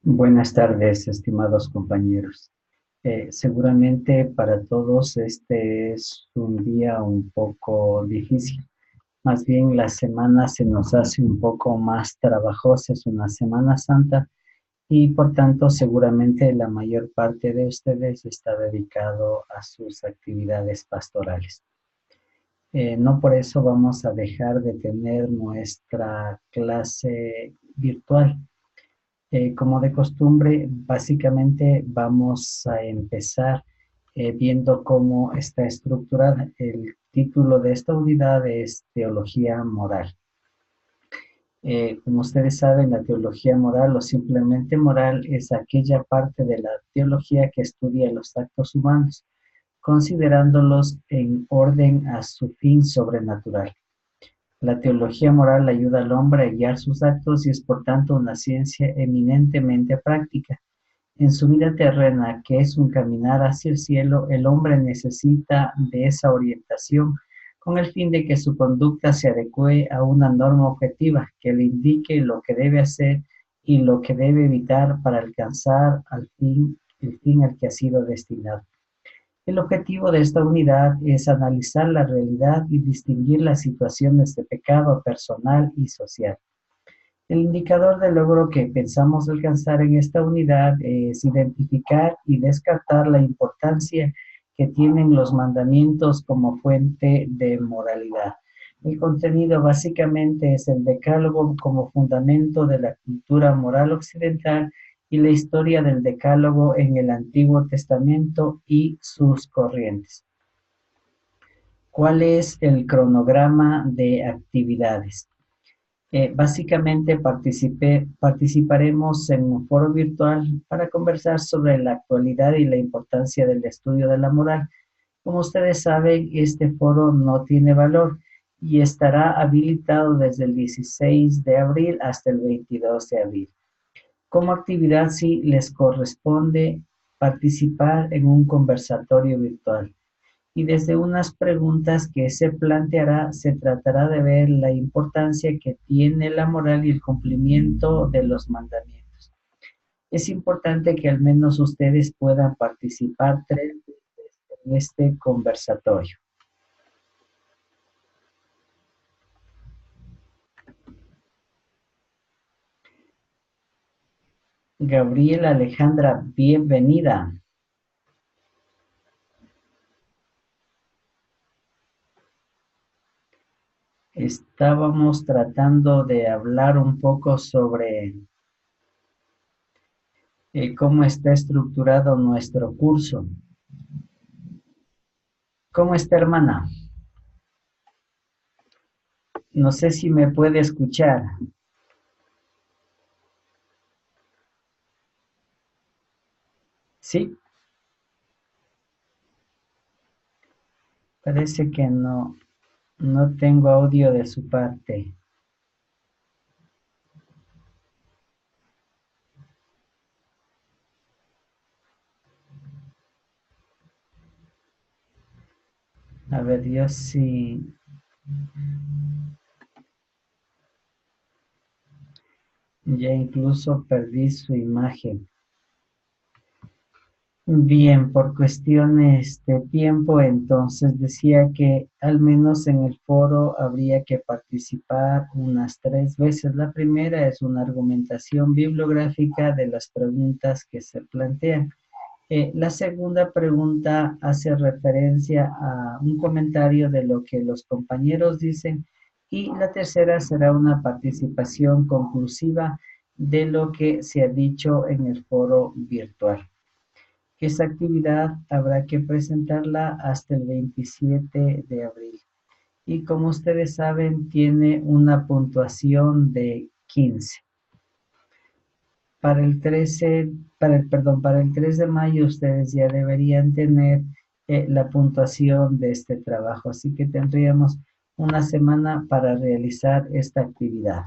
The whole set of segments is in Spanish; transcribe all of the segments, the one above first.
Buenas tardes, estimados compañeros. Seguramente para todos este es un día un poco difícil. Más bien la semana se nos hace un poco más trabajosa, es una Semana Santa y por tanto seguramente la mayor parte de ustedes está dedicado a sus actividades pastorales. No por eso vamos a dejar de tener nuestra clase virtual. Como de costumbre, básicamente vamos a empezar viendo cómo está estructurada. El título de esta unidad es Teología Moral. Como ustedes saben, la teología moral o simplemente moral es aquella parte de la teología que estudia los actos humanos, considerándolos en orden a su fin sobrenatural. La teología moral ayuda al hombre a guiar sus actos y es por tanto una ciencia eminentemente práctica. En su vida terrena, que es un caminar hacia el cielo, el hombre necesita de esa orientación con el fin de que su conducta se adecue a una norma objetiva que le indique lo que debe hacer y lo que debe evitar para alcanzar el fin al que ha sido destinado. El objetivo de esta unidad es analizar la realidad y distinguir las situaciones de pecado personal y social. El indicador de logro que pensamos alcanzar en esta unidad es identificar y descartar la importancia que tienen los mandamientos como fuente de moralidad. El contenido básicamente es el decálogo como fundamento de la cultura moral occidental y la historia del decálogo en el Antiguo Testamento y sus corrientes. ¿Cuál es el cronograma de actividades? Básicamente participaremos en un foro virtual para conversar sobre la actualidad y la importancia del estudio de la moral. Como ustedes saben, este foro no tiene valor y estará habilitado desde el 16 de abril hasta el 22 de abril. Como actividad, sí les corresponde participar en un conversatorio virtual y desde unas preguntas que se planteará se tratará de ver la importancia que tiene la moral y el cumplimiento de los mandamientos. Es importante que al menos ustedes puedan participar 3 veces en este conversatorio. Gabriela Alejandra, bienvenida. Estábamos tratando de hablar un poco sobre cómo está estructurado nuestro curso. ¿Cómo está, hermana? No sé si me puede escuchar. Sí, parece que no tengo audio de su parte. A ver, yo sí, ya incluso perdí su imagen. Bien, por cuestiones de tiempo, entonces decía que al menos en el foro habría que participar unas 3 veces. La primera es una argumentación bibliográfica de las preguntas que se plantean. La segunda pregunta hace referencia a un comentario de lo que los compañeros dicen y la tercera será una participación conclusiva de lo que se ha dicho en el foro virtual. Esa actividad habrá que presentarla hasta el 27 de abril y como ustedes saben tiene una puntuación de 15. Para el 13, para el 3 de mayo ustedes ya deberían tener la puntuación de este trabajo, así que tendríamos una semana para realizar esta actividad.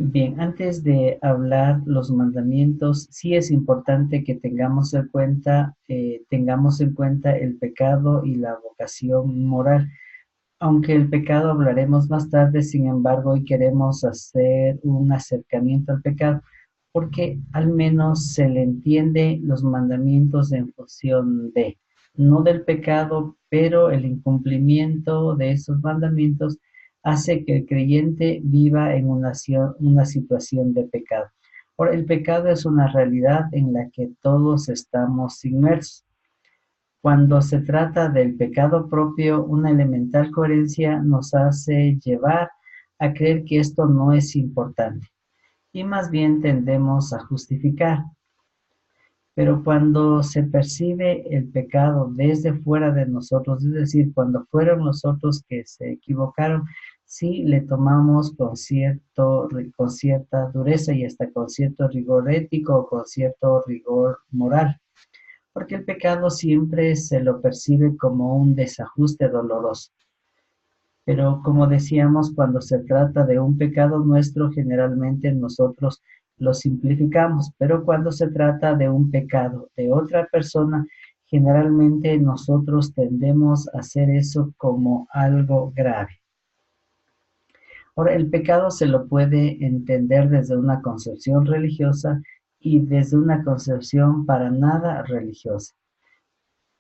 Bien, antes de hablar los mandamientos, sí es importante que tengamos en cuenta el pecado y la vocación moral. Aunque el pecado hablaremos más tarde, sin embargo, hoy queremos hacer un acercamiento al pecado, porque al menos se le entiende los mandamientos en función de, no del pecado, pero el incumplimiento de esos mandamientos hace que el creyente viva en una situación de pecado. Ahora, el pecado es una realidad en la que todos estamos inmersos. Cuando se trata del pecado propio, una elemental coherencia nos hace llevar a creer que esto no es importante y más bien tendemos a justificar. Pero cuando se percibe el pecado desde fuera de nosotros, es decir, cuando fueron nosotros que se equivocaron, sí le tomamos con cierta dureza y hasta con cierto rigor ético o con cierto rigor moral, porque el pecado siempre se lo percibe como un desajuste doloroso. Pero como decíamos, cuando se trata de un pecado nuestro, generalmente nosotros lo simplificamos, pero cuando se trata de un pecado de otra persona, generalmente nosotros tendemos a hacer eso como algo grave. Ahora, el pecado se lo puede entender desde una concepción religiosa y desde una concepción para nada religiosa.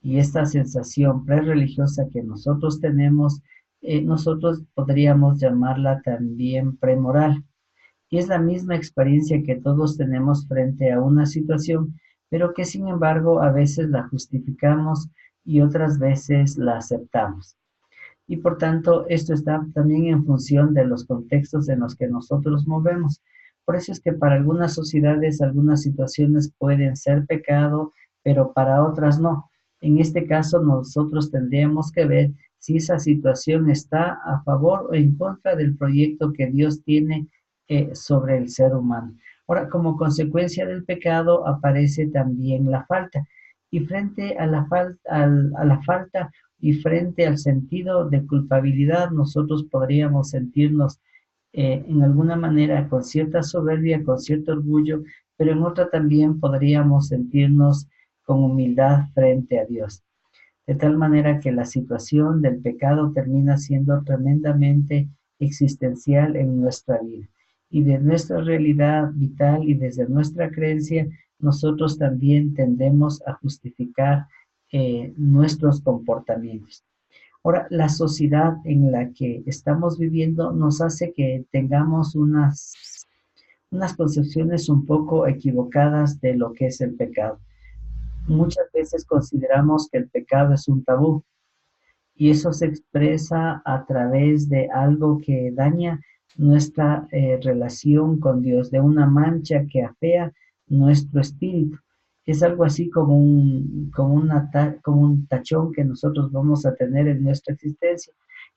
Y esta sensación pre-religiosa que nosotros tenemos, nosotros podríamos llamarla también premoral. Y es la misma experiencia que todos tenemos frente a una situación, pero que sin embargo a veces la justificamos y otras veces la aceptamos. Y por tanto, esto está también en función de los contextos en los que nosotros movemos. Por eso es que para algunas sociedades, algunas situaciones pueden ser pecado, pero para otras no. En este caso, nosotros tendríamos que ver si esa situación está a favor o en contra del proyecto que Dios tiene sobre el ser humano. Ahora, como consecuencia del pecado aparece también la falta. Y frente a la falta, y frente al sentido de culpabilidad, nosotros podríamos sentirnos en alguna manera con cierta soberbia, con cierto orgullo, pero en otra también podríamos sentirnos con humildad frente a Dios. De tal manera que la situación del pecado termina siendo tremendamente existencial en nuestra vida. Y de nuestra realidad vital y desde nuestra creencia, nosotros también tendemos a justificar nuestros comportamientos. Ahora, la sociedad en la que estamos viviendo nos hace que tengamos unas concepciones un poco equivocadas de lo que es el pecado. Muchas veces consideramos que el pecado es un tabú y eso se expresa a través de algo que daña nuestra relación con Dios, de una mancha que afea nuestro espíritu. Es algo así como un tachón que nosotros vamos a tener en nuestra existencia,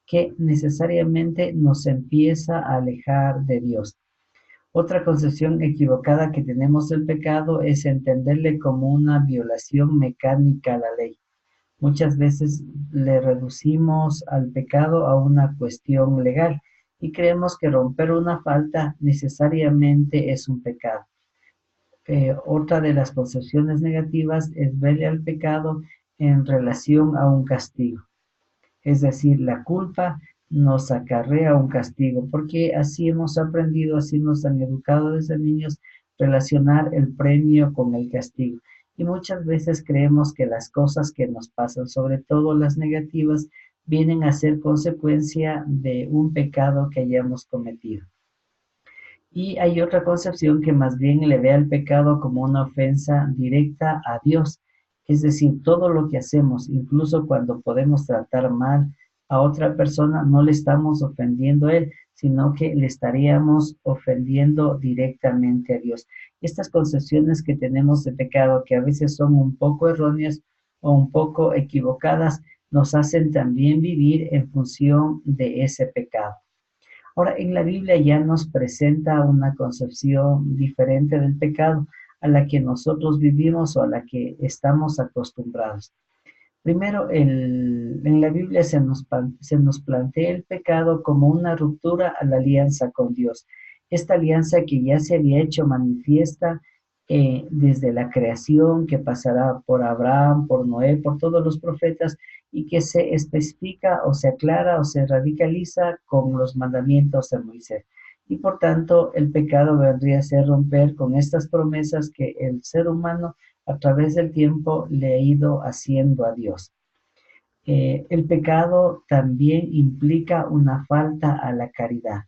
que necesariamente nos empieza a alejar de Dios. Otra concepción equivocada que tenemos del pecado es entenderle como una violación mecánica a la ley. Muchas veces le reducimos al pecado a una cuestión legal y creemos que romper una falta necesariamente es un pecado. Otra de las concepciones negativas es verle al pecado en relación a un castigo. Es decir, la culpa nos acarrea un castigo, porque así hemos aprendido, así nos han educado desde niños, relacionar el premio con el castigo. Y muchas veces creemos que las cosas que nos pasan, sobre todo las negativas, vienen a ser consecuencia de un pecado que hayamos cometido. Y hay otra concepción que más bien le ve al pecado como una ofensa directa a Dios. Es decir, todo lo que hacemos, incluso cuando podemos tratar mal a otra persona, no le estamos ofendiendo a Él, sino que le estaríamos ofendiendo directamente a Dios. Estas concepciones que tenemos de pecado, que a veces son un poco erróneas o un poco equivocadas, nos hacen también vivir en función de ese pecado. Ahora, en la Biblia ya nos presenta una concepción diferente del pecado a la que nosotros vivimos o a la que estamos acostumbrados. Primero, en la Biblia se nos plantea el pecado como una ruptura a la alianza con Dios. esta alianza que ya se había hecho manifiesta desde la creación, que pasará por Abraham, por Noé, por todos los profetas, y que se especifica o se aclara o se radicaliza con los mandamientos de Moisés. Y por tanto, el pecado vendría a ser romper con estas promesas que el ser humano a través del tiempo le ha ido haciendo a Dios. El pecado también implica una falta a la caridad.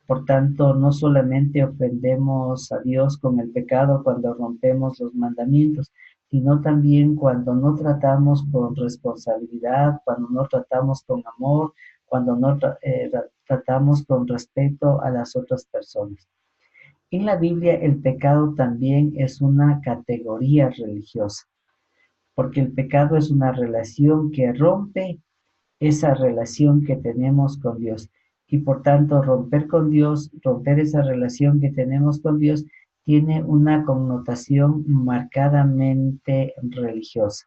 Por tanto, no solamente ofendemos a Dios con el pecado cuando rompemos los mandamientos, sino también cuando no tratamos con responsabilidad, cuando no tratamos con amor, cuando no tratamos con respeto a las otras personas. En la Biblia el pecado también es una categoría religiosa, porque el pecado es una relación que rompe esa relación que tenemos con Dios. Y por tanto, romper con Dios, romper esa relación que tenemos con Dios, tiene una connotación marcadamente religiosa.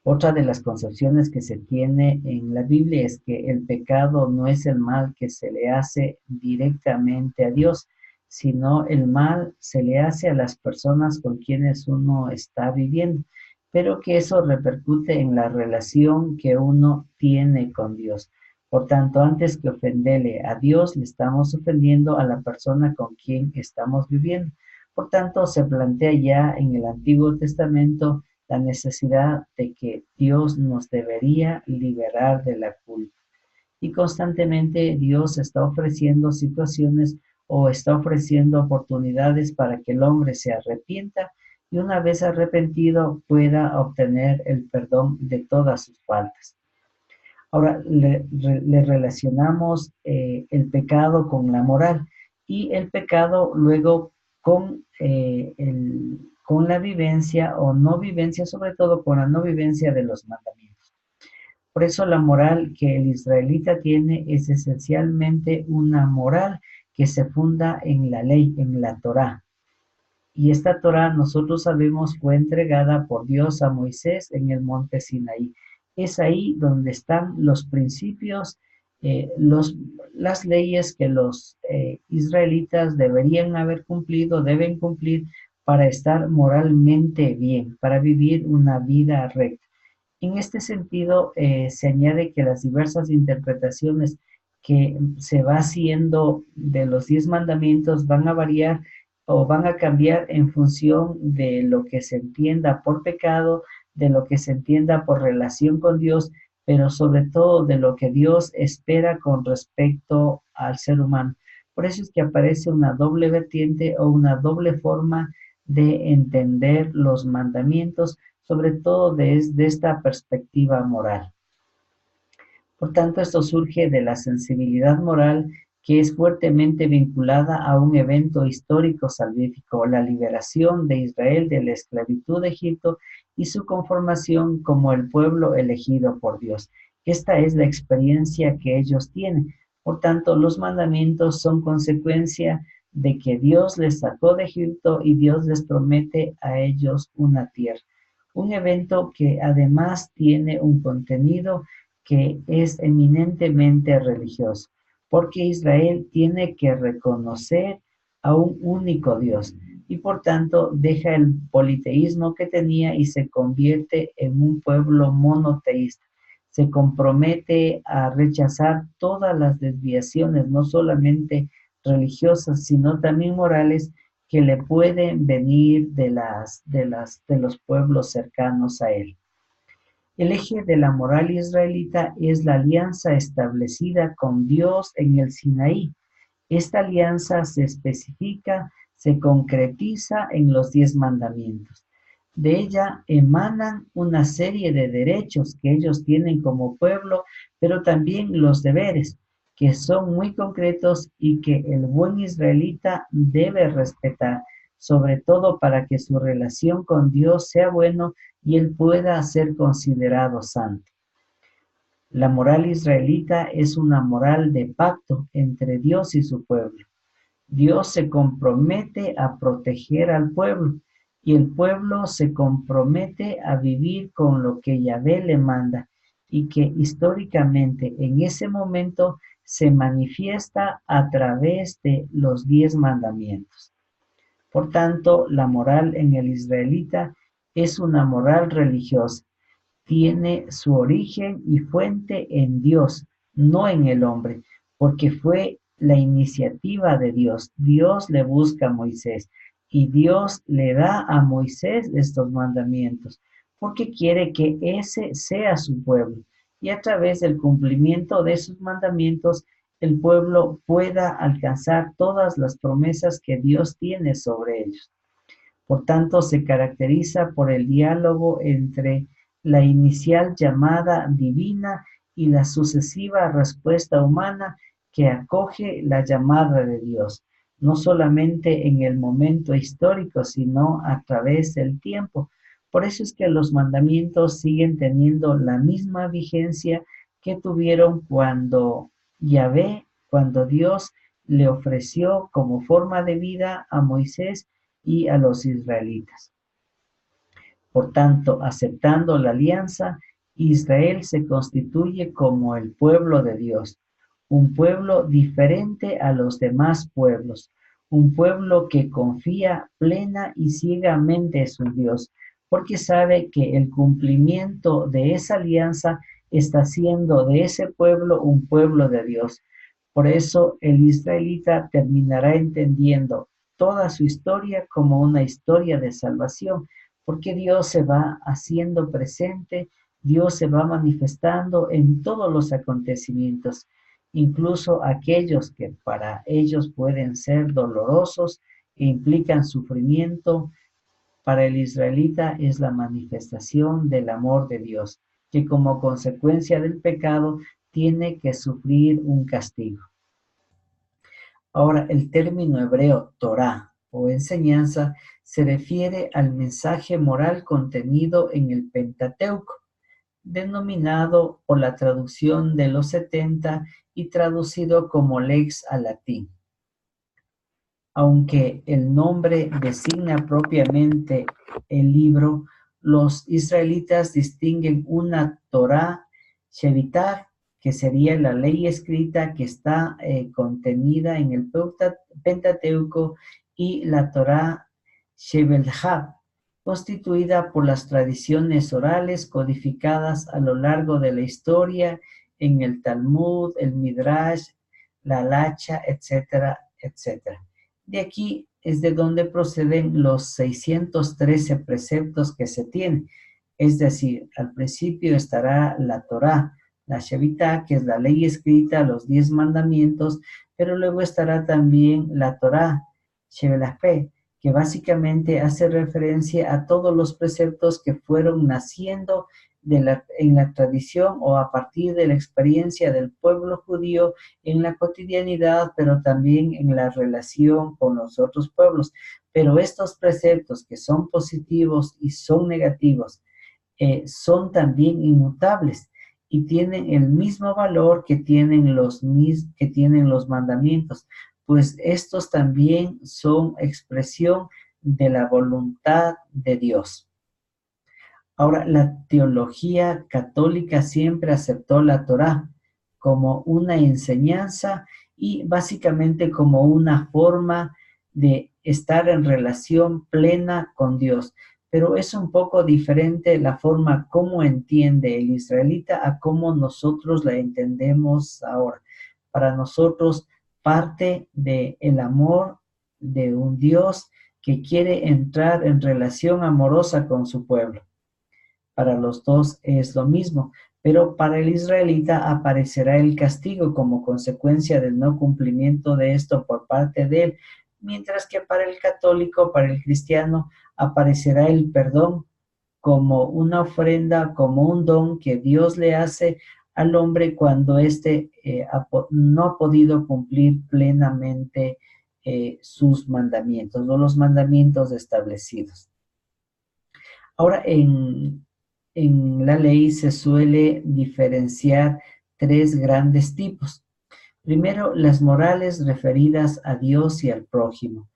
Otra de las concepciones que se tiene en la Biblia es que el pecado no es el mal que se le hace directamente a Dios, sino el mal se le hace a las personas con quienes uno está viviendo, pero que eso repercute en la relación que uno tiene con Dios. Por tanto, antes que ofenderle a Dios, le estamos ofendiendo a la persona con quien estamos viviendo. Por tanto, se plantea ya en el Antiguo Testamento la necesidad de que Dios nos debería liberar de la culpa. Y constantemente Dios está ofreciendo situaciones o está ofreciendo oportunidades para que el hombre se arrepienta y una vez arrepentido pueda obtener el perdón de todas sus faltas. Ahora le relacionamos el pecado con la moral y el pecado luego con la vivencia o no vivencia, sobre todo con la no vivencia de los mandamientos. Por eso la moral que el israelita tiene es esencialmente una moral que se funda en la ley, en la Torá. Y esta Torá, nosotros sabemos, fue entregada por Dios a Moisés en el monte Sinaí. Es ahí donde están los principios, las leyes que los israelitas deberían haber cumplido, deben cumplir para estar moralmente bien, para vivir una vida recta. En este sentido, se añade que las diversas interpretaciones que se va haciendo de los 10 mandamientos van a variar o van a cambiar en función de lo que se entienda por pecado, de lo que se entienda por relación con Dios, pero sobre todo de lo que Dios espera con respecto al ser humano. Por eso es que aparece una doble vertiente o una doble forma de entender los mandamientos, sobre todo desde esta perspectiva moral. Por tanto, esto surge de la sensibilidad moral que es fuertemente vinculada a un evento histórico salvífico, la liberación de Israel de la esclavitud de Egipto y su conformación como el pueblo elegido por Dios. Esta es la experiencia que ellos tienen. Por tanto, los mandamientos son consecuencia de que Dios les sacó de Egipto y Dios les promete a ellos una tierra. Un evento que además tiene un contenido que es eminentemente religioso, porque Israel tiene que reconocer a un único Dios y por tanto deja el politeísmo que tenía y se convierte en un pueblo monoteísta. Se compromete a rechazar todas las desviaciones, no solamente religiosas, sino también morales, que le pueden venir de los pueblos cercanos a él. El eje de la moral israelita es la alianza establecida con Dios en el Sinaí. Esta alianza se especifica, se concretiza en los 10 mandamientos. De ella emanan una serie de derechos que ellos tienen como pueblo, pero también los deberes, que son muy concretos y que el buen israelita debe respetar, sobre todo para que su relación con Dios sea bueno y él pueda ser considerado santo. La moral israelita es una moral de pacto entre Dios y su pueblo. Dios se compromete a proteger al pueblo y el pueblo se compromete a vivir con lo que Yahvé le manda y que históricamente en ese momento se manifiesta a través de los 10 mandamientos. Por tanto, la moral en el israelita es una moral religiosa. Tiene su origen y fuente en Dios, no en el hombre, porque fue la iniciativa de Dios. Dios le busca a Moisés y Dios le da a Moisés estos mandamientos, porque quiere que ese sea su pueblo. Y a través del cumplimiento de esos mandamientos, el pueblo pueda alcanzar todas las promesas que Dios tiene sobre ellos. Por tanto, se caracteriza por el diálogo entre la inicial llamada divina y la sucesiva respuesta humana que acoge la llamada de Dios, no solamente en el momento histórico, sino a través del tiempo. Por eso es que los mandamientos siguen teniendo la misma vigencia que tuvieron cuando cuando Dios le ofreció como forma de vida a Moisés y a los israelitas. Por tanto, aceptando la alianza, Israel se constituye como el pueblo de Dios, un pueblo diferente a los demás pueblos, un pueblo que confía plena y ciegamente en su Dios, porque sabe que el cumplimiento de esa alianza está haciendo de ese pueblo un pueblo de Dios. Por eso el israelita terminará entendiendo toda su historia como una historia de salvación, porque Dios se va haciendo presente, Dios se va manifestando en todos los acontecimientos, incluso aquellos que para ellos pueden ser dolorosos e implican sufrimiento. Para el israelita es la manifestación del amor de Dios, que como consecuencia del pecado tiene que sufrir un castigo. Ahora, el término hebreo Torah o enseñanza se refiere al mensaje moral contenido en el Pentateuco, denominado por la traducción de los 70 y traducido como lex al latín. Aunque el nombre designa propiamente el libro, los israelitas distinguen una Torah Shevitar, que sería la ley escrita que está contenida en el Pentateuco, y la Torah Shevelhab, constituida por las tradiciones orales codificadas a lo largo de la historia en el Talmud, el Midrash, la Halacha, etcétera, etcétera. De aquí es de donde proceden los 613 preceptos que se tienen. Es decir, al principio estará la Torá, la Shemitah, que es la ley escrita, los 10 mandamientos, pero luego estará también la Torá, Shevelapé, que básicamente hace referencia a todos los preceptos que fueron naciendo en la tradición o a partir de la experiencia del pueblo judío en la cotidianidad, pero también en la relación con los otros pueblos. Pero estos preceptos que son positivos y son negativos, son también inmutables y tienen el mismo valor que tienen los mandamientos, pues estos también son expresión de la voluntad de Dios. Ahora, la teología católica siempre aceptó la Torá como una enseñanza y básicamente como una forma de estar en relación plena con Dios. Pero es un poco diferente la forma como entiende el israelita a cómo nosotros la entendemos ahora. Para nosotros parte del amor de un Dios que quiere entrar en relación amorosa con su pueblo. Para los dos es lo mismo, pero para el israelita aparecerá el castigo como consecuencia del no cumplimiento de esto por parte de él, mientras que para el católico, para el cristiano, aparecerá el perdón como una ofrenda, como un don que Dios le hace al hombre cuando éste no ha podido cumplir plenamente sus mandamientos o los mandamientos establecidos. Ahora, en la ley se suele diferenciar 3 grandes tipos. Primero, las morales referidas a Dios y al prójimo.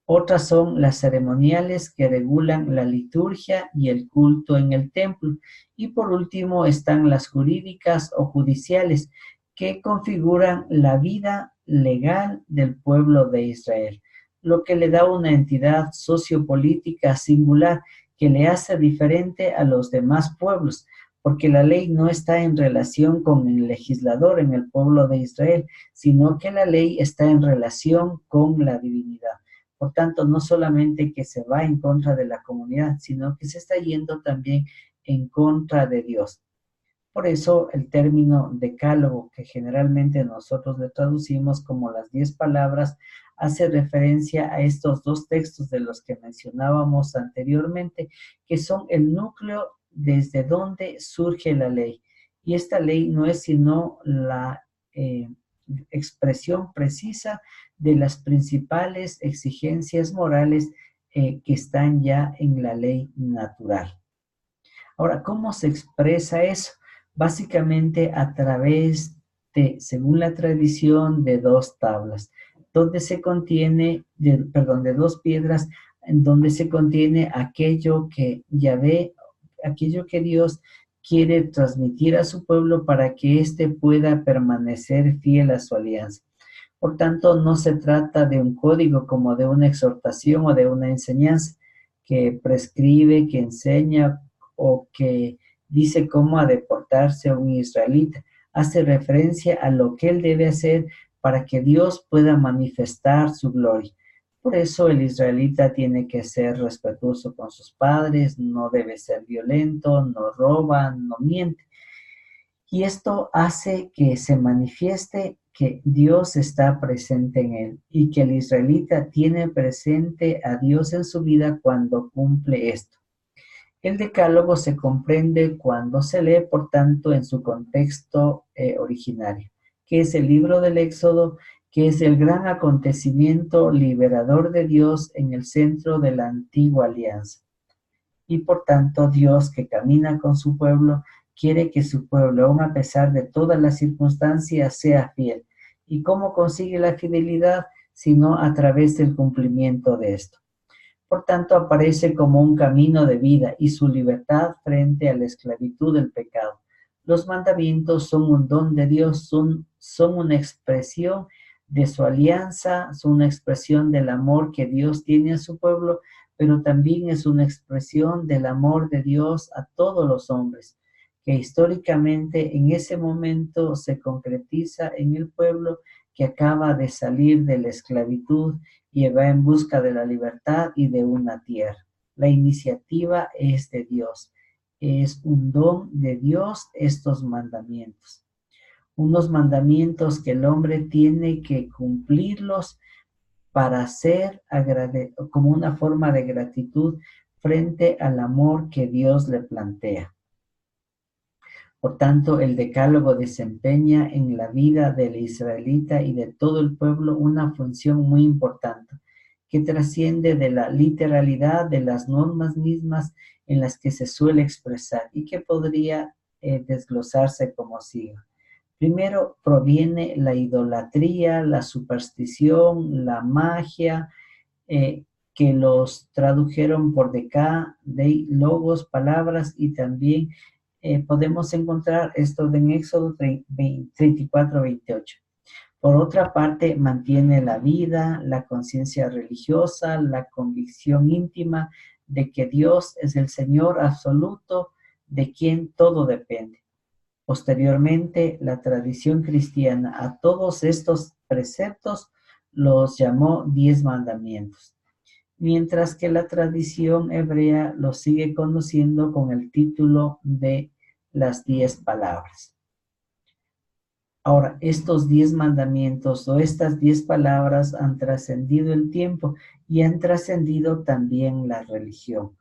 Otras son las ceremoniales que regulan la liturgia y el culto en el templo. Y por último están las jurídicas o judiciales que configuran la vida legal del pueblo de Israel, lo que le da una entidad sociopolítica singular que le hace diferente a los demás pueblos, porque la ley no está en relación con el legislador en el pueblo de Israel, sino que la ley está en relación con la divinidad. Por tanto, no solamente que se va en contra de la comunidad, sino que se está yendo también en contra de Dios. Por eso el término decálogo, que generalmente nosotros le traducimos como las 10 palabras, hace referencia a estos dos textos de los que mencionábamos anteriormente, que son el núcleo desde donde surge la ley. Y esta ley no es sino la expresión precisa de las principales exigencias morales que están ya en la ley natural. Ahora, ¿cómo se expresa eso? Básicamente a través de, según la tradición, de dos tablas, donde se contiene, de dos piedras, en donde se contiene aquello que Yahvé, aquello que Dios quiere transmitir a su pueblo para que éste pueda permanecer fiel a su alianza. Por tanto, no se trata de un código como de una exhortación o de una enseñanza que prescribe, que enseña o que dice cómo ha de portarse un israelita. Hace referencia a lo que él debe hacer para que Dios pueda manifestar su gloria. Por eso el israelita tiene que ser respetuoso con sus padres, no debe ser violento, no roba, no miente. Y esto hace que se manifieste que Dios está presente en él y que el israelita tiene presente a Dios en su vida cuando cumple esto. El decálogo se comprende cuando se lee, por tanto, en su contexto originario, que es el libro del Éxodo, que es el gran acontecimiento liberador de Dios en el centro de la antigua alianza. Y por tanto, Dios, que camina con su pueblo, quiere que su pueblo, aun a pesar de todas las circunstancias, sea fiel. ¿Y cómo consigue la fidelidad? Sino a través del cumplimiento de esto. Por tanto, aparece como un camino de vida y su libertad frente a la esclavitud del pecado. Los mandamientos son un don de Dios, son una expresión de su alianza, son una expresión del amor que Dios tiene a su pueblo, pero también es una expresión del amor de Dios a todos los hombres, que históricamente en ese momento se concretiza en el pueblo que acaba de salir de la esclavitud y va en busca de la libertad y de una tierra. La iniciativa es de Dios. Es un don de Dios estos mandamientos. Unos mandamientos que el hombre tiene que cumplirlos para ser como una forma de gratitud frente al amor que Dios le plantea. Por tanto, el decálogo desempeña en la vida del israelita y de todo el pueblo una función muy importante, que trasciende de la literalidad de las normas mismas en las que se suele expresar y que podría desglosarse como sigue. Primero proviene la idolatría, la superstición, la magia, que los tradujeron por decá, de logos, palabras, y también podemos encontrar esto en Éxodo 34-28. Por otra parte, mantiene la vida, la conciencia religiosa, la convicción íntima de que Dios es el Señor absoluto de quien todo depende. Posteriormente, la tradición cristiana a todos estos preceptos los llamó 10 mandamientos, mientras que la tradición hebrea los sigue conociendo con el título de las 10 palabras. Ahora, estos 10 mandamientos o estas 10 palabras han trascendido el tiempo y han trascendido también la religión.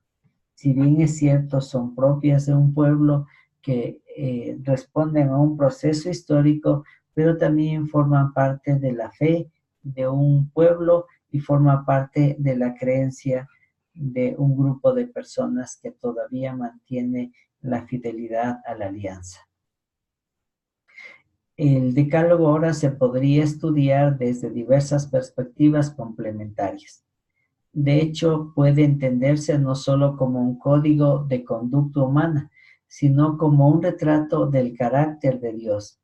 Si bien es cierto, son propias de un pueblo que responden a un proceso histórico, pero también forman parte de la fe de un pueblo y forman parte de la creencia de un grupo de personas que todavía mantiene la fidelidad a la alianza. El decálogo ahora se podría estudiar desde diversas perspectivas complementarias. De hecho, puede entenderse no solo como un código de conducta humana, sino como un retrato del carácter de Dios.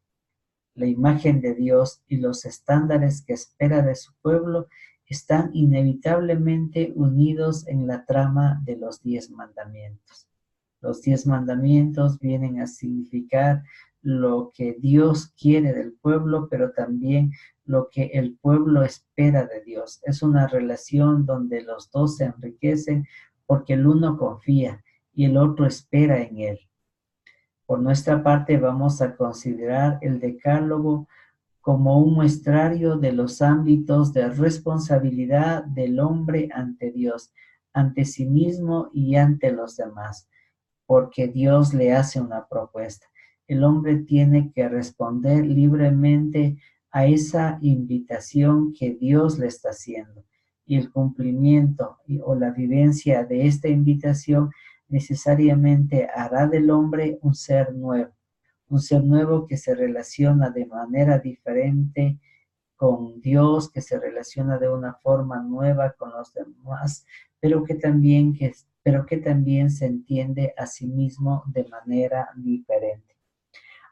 La imagen de Dios y los estándares que espera de su pueblo están inevitablemente unidos en la trama de los 10 mandamientos. Los 10 mandamientos vienen a significar lo que Dios quiere del pueblo, pero también lo que el pueblo espera de Dios. Es una relación donde los dos se enriquecen porque el uno confía y el otro espera en él. Por nuestra parte, vamos a considerar el Decálogo como un muestrario de los ámbitos de responsabilidad del hombre ante Dios, ante sí mismo y ante los demás, porque Dios le hace una propuesta. El hombre tiene que responder libremente a esa invitación que Dios le está haciendo. Y el cumplimiento o la vivencia de esta invitación necesariamente hará del hombre un ser nuevo que se relaciona de manera diferente con Dios, que se relaciona de una forma nueva con los demás, pero que también se entiende a sí mismo de manera diferente.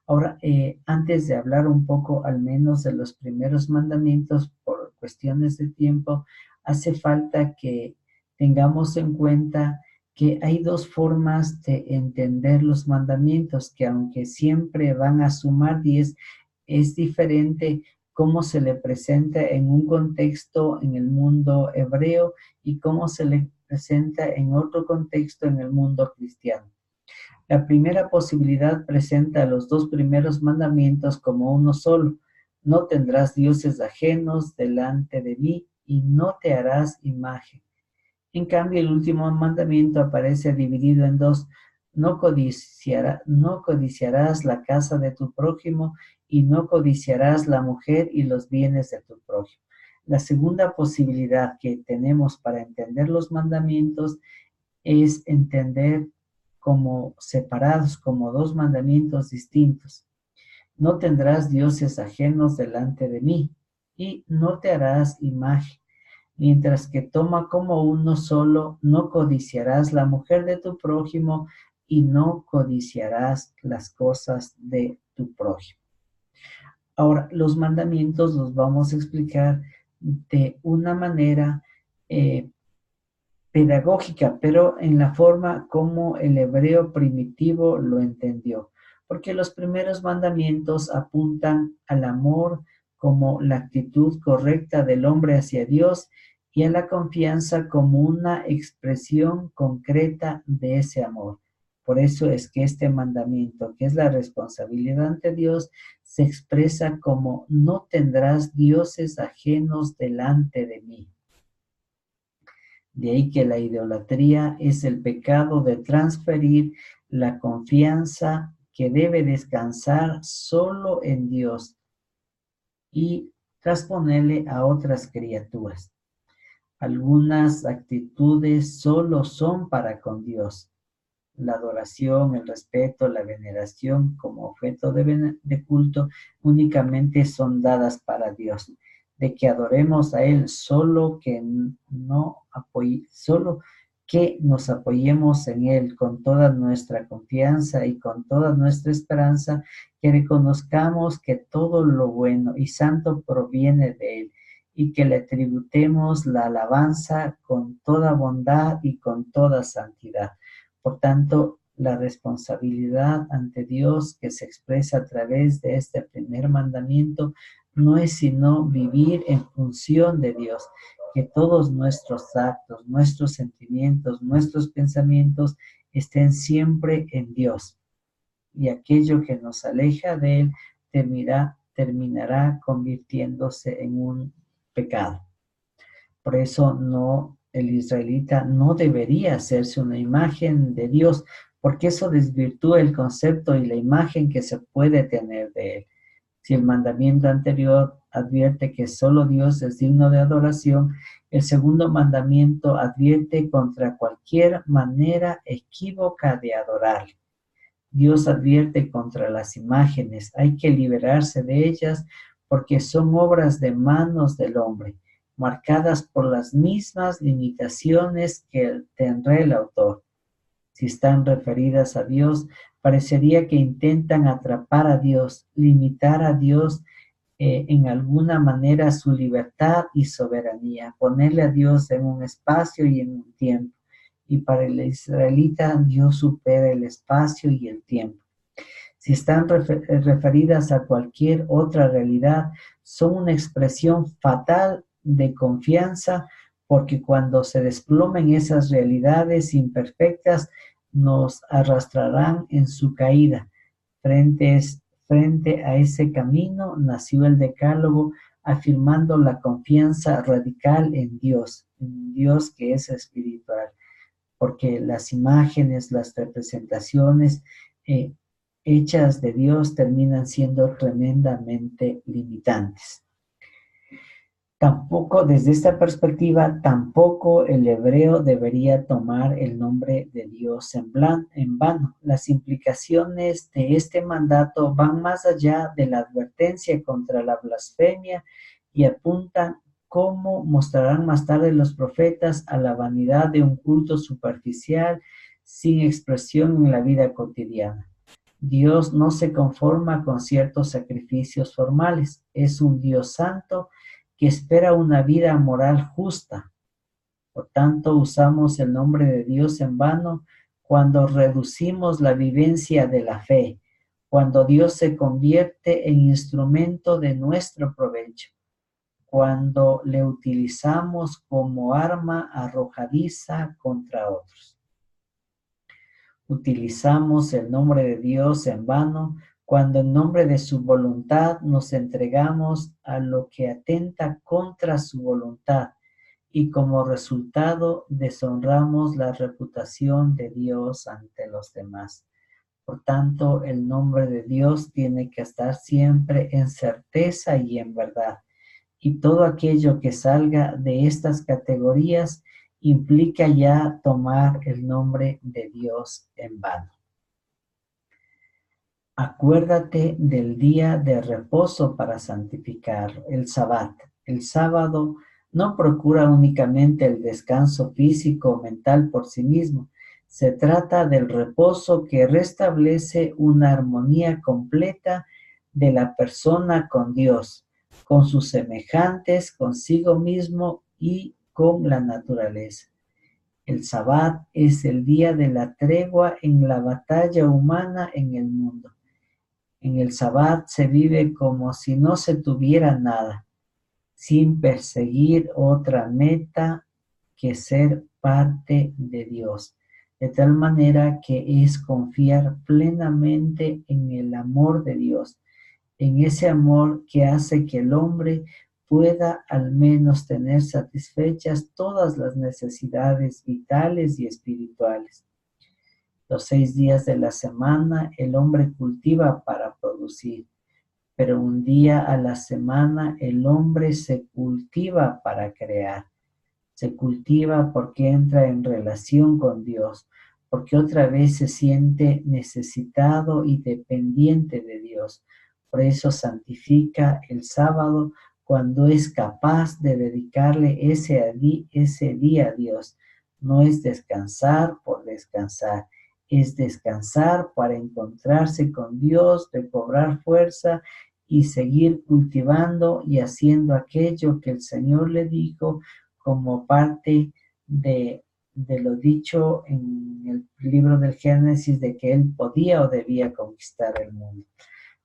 Ahora, antes de hablar un poco al menos de los primeros mandamientos, por cuestiones de tiempo, hace falta que tengamos en cuenta que hay dos formas de entender los mandamientos, que aunque siempre van a sumar 10, es diferente cómo se le presenta en un contexto en el mundo hebreo y cómo se le presenta en otro contexto en el mundo cristiano. La primera posibilidad presenta a los dos primeros mandamientos como uno solo. No tendrás dioses ajenos delante de mí y no te harás imagen. En cambio, el último mandamiento aparece dividido en dos. No codiciarás la casa de tu prójimo y no codiciarás la mujer y los bienes de tu prójimo. La segunda posibilidad que tenemos para entender los mandamientos es entender como separados, como dos mandamientos distintos. No tendrás dioses ajenos delante de mí y no te harás imagen. Mientras que toma como uno solo, no codiciarás la mujer de tu prójimo y no codiciarás las cosas de tu prójimo. Ahora, los mandamientos los vamos a explicar de una manera pedagógica, pero en la forma como el hebreo primitivo lo entendió, porque los primeros mandamientos apuntan al amor como la actitud correcta del hombre hacia Dios y a la confianza como una expresión concreta de ese amor. Por eso es que este mandamiento, que es la responsabilidad ante Dios, se expresa como no tendrás dioses ajenos delante de mí. De ahí que la idolatría es el pecado de transferir la confianza que debe descansar solo en Dios y trasponerle a otras criaturas. Algunas actitudes solo son para con Dios. La adoración, el respeto, la veneración como objeto de culto únicamente son dadas para Dios. De que adoremos a Él solo que nos apoyemos en Él con toda nuestra confianza y con toda nuestra esperanza, que reconozcamos que todo lo bueno y santo proviene de Él y que le tributemos la alabanza con toda bondad y con toda santidad. Por tanto, la responsabilidad ante Dios que se expresa a través de este primer mandamiento no es sino vivir en función de Dios, que todos nuestros actos, nuestros sentimientos, nuestros pensamientos estén siempre en Dios. Y aquello que nos aleja de Él terminará convirtiéndose en un pecado. Por eso el israelita no debería hacerse una imagen de Dios, porque eso desvirtúa el concepto y la imagen que se puede tener de Él. Si el mandamiento anterior advierte que solo Dios es digno de adoración, el segundo mandamiento advierte contra cualquier manera equívoca de adorarle. Dios advierte contra las imágenes, hay que liberarse de ellas porque son obras de manos del hombre, marcadas por las mismas limitaciones que tendrá el autor. Si están referidas a Dios, Parecería que intentan atrapar a Dios, limitar a Dios en alguna manera su libertad y soberanía, ponerle a Dios en un espacio y en un tiempo. Y para el israelita, Dios supera el espacio y el tiempo. Si están referidas a cualquier otra realidad, son una expresión fatal de confianza, porque cuando se desplomen esas realidades imperfectas, nos arrastrarán en su caída. Frente a ese camino nació el Decálogo, afirmando la confianza radical en Dios que es espiritual, porque las imágenes, las representaciones eh, hechas de Dios terminan siendo tremendamente limitantes. Tampoco, desde esta perspectiva, tampoco el hebreo debería tomar el nombre de Dios en vano. Las implicaciones de este mandato van más allá de la advertencia contra la blasfemia y apuntan, como mostrarán más tarde los profetas, a la vanidad de un culto superficial sin expresión en la vida cotidiana. Dios no se conforma con ciertos sacrificios formales, es un Dios santo que espera una vida moral justa. Por tanto, usamos el nombre de Dios en vano cuando reducimos la vivencia de la fe, cuando Dios se convierte en instrumento de nuestro provecho, cuando le utilizamos como arma arrojadiza contra otros. Utilizamos el nombre de Dios en vano cuando en nombre de su voluntad nos entregamos a lo que atenta contra su voluntad y como resultado deshonramos la reputación de Dios ante los demás. Por tanto, el nombre de Dios tiene que estar siempre en certeza y en verdad. Y todo aquello que salga de estas categorías implica ya tomar el nombre de Dios en vano. Acuérdate del día de reposo para santificarlo, el Sabbat. El sábado no procura únicamente el descanso físico o mental por sí mismo. Se trata del reposo que restablece una armonía completa de la persona con Dios, con sus semejantes, consigo mismo y con la naturaleza. El Sabbat es el día de la tregua en la batalla humana en el mundo. En el Sabbat se vive como si no se tuviera nada, sin perseguir otra meta que ser parte de Dios, de tal manera que es confiar plenamente en el amor de Dios, en ese amor que hace que el hombre pueda al menos tener satisfechas todas las necesidades vitales y espirituales. Los 6 días de la semana el hombre cultiva para producir, pero un día a la semana el hombre se cultiva para crear. Se cultiva porque entra en relación con Dios, porque otra vez se siente necesitado y dependiente de Dios. Por eso santifica el sábado cuando es capaz de dedicarle ese día a Dios. No es descansar por descansar, es descansar para encontrarse con Dios, recobrar fuerza y seguir cultivando y haciendo aquello que el Señor le dijo como parte de lo dicho en el libro del Génesis, de que él podía o debía conquistar el mundo.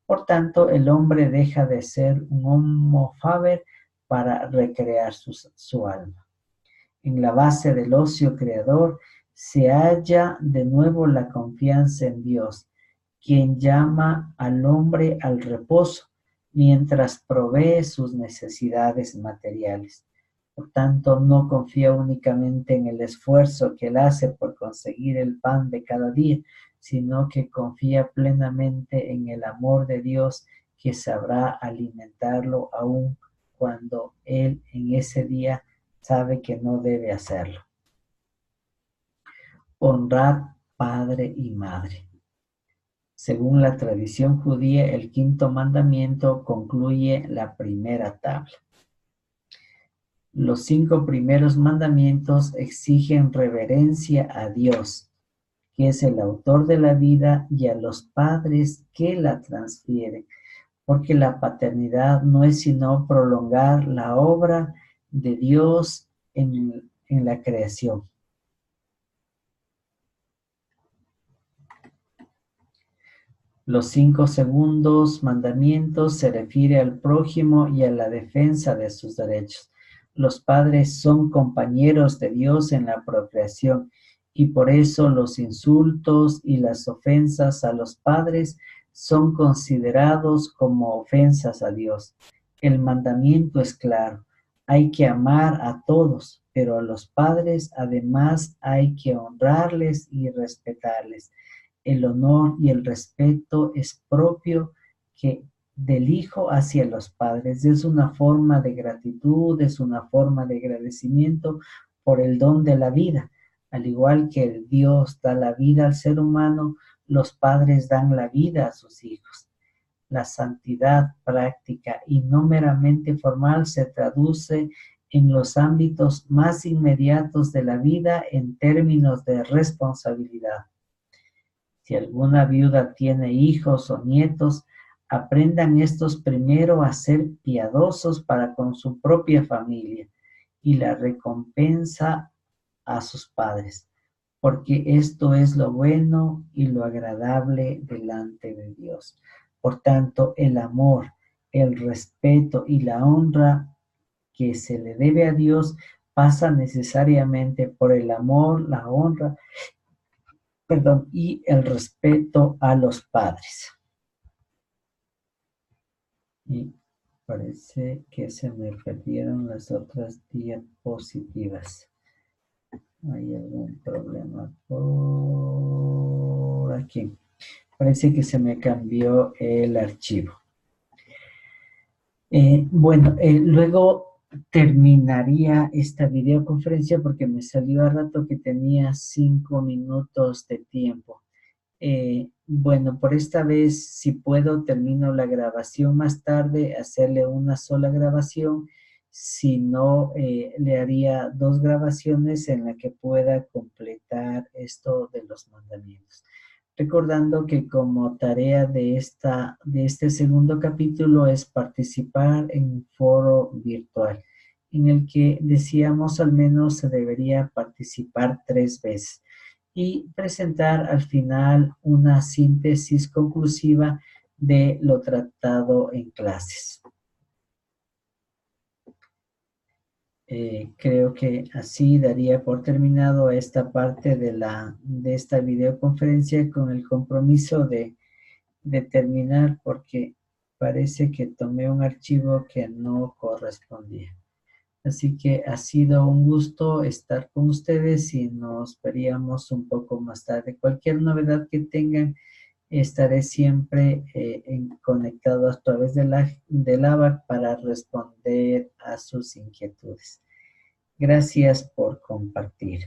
Por tanto, el hombre deja de ser un homo faber para recrear su alma. En la base del ocio creador se halla de nuevo la confianza en Dios, quien llama al hombre al reposo mientras provee sus necesidades materiales. Por tanto, no confía únicamente en el esfuerzo que él hace por conseguir el pan de cada día, sino que confía plenamente en el amor de Dios que sabrá alimentarlo aún cuando él en ese día sabe que no debe hacerlo. Honrad padre y madre. Según la tradición judía, el quinto mandamiento concluye la primera tabla. Los 5 primeros mandamientos exigen reverencia a Dios, que es el autor de la vida, y a los padres que la transfieren, porque la paternidad no es sino prolongar la obra de Dios en la creación. Los 5 segundos mandamientos se refiere al prójimo y a la defensa de sus derechos. Los padres son compañeros de Dios en la procreación y por eso los insultos y las ofensas a los padres son considerados como ofensas a Dios. El mandamiento es claro: hay que amar a todos, pero a los padres además hay que honrarles y respetarles. El honor y el respeto es propio que del hijo hacia los padres. Es una forma de gratitud, es una forma de agradecimiento por el don de la vida. Al igual que el Dios da la vida al ser humano, los padres dan la vida a sus hijos. La santidad práctica y no meramente formal se traduce en los ámbitos más inmediatos de la vida en términos de responsabilidad. Si alguna viuda tiene hijos o nietos, aprendan estos primero a ser piadosos para con su propia familia y la recompensa a sus padres, porque esto es lo bueno y lo agradable delante de Dios. Por tanto, el amor, el respeto y la honra que se le debe a Dios pasa necesariamente por el amor, la honra, y el respeto a los padres. Y parece que se me perdieron las otras diapositivas. ¿Hay algún problema por aquí? Parece que se me cambió el archivo. Luego terminaría esta videoconferencia porque me salió a rato que tenía 5 minutos de tiempo. Por esta vez, si puedo, termino la grabación más tarde, hacerle una sola grabación. Si no, le haría 2 grabaciones en la que pueda completar esto de los mandamientos. Recordando que como tarea de este segundo capítulo es participar en un foro virtual, en el que decíamos al menos se debería participar 3 veces y presentar al final una síntesis conclusiva de lo tratado en clases. Creo que así daría por terminado esta parte de esta videoconferencia con el compromiso de terminar porque parece que tomé un archivo que no correspondía. Así que ha sido un gusto estar con ustedes y nos veríamos un poco más tarde. Cualquier novedad que tengan, estaré siempre conectado a través del ABAC para responder a sus inquietudes. Gracias por compartir.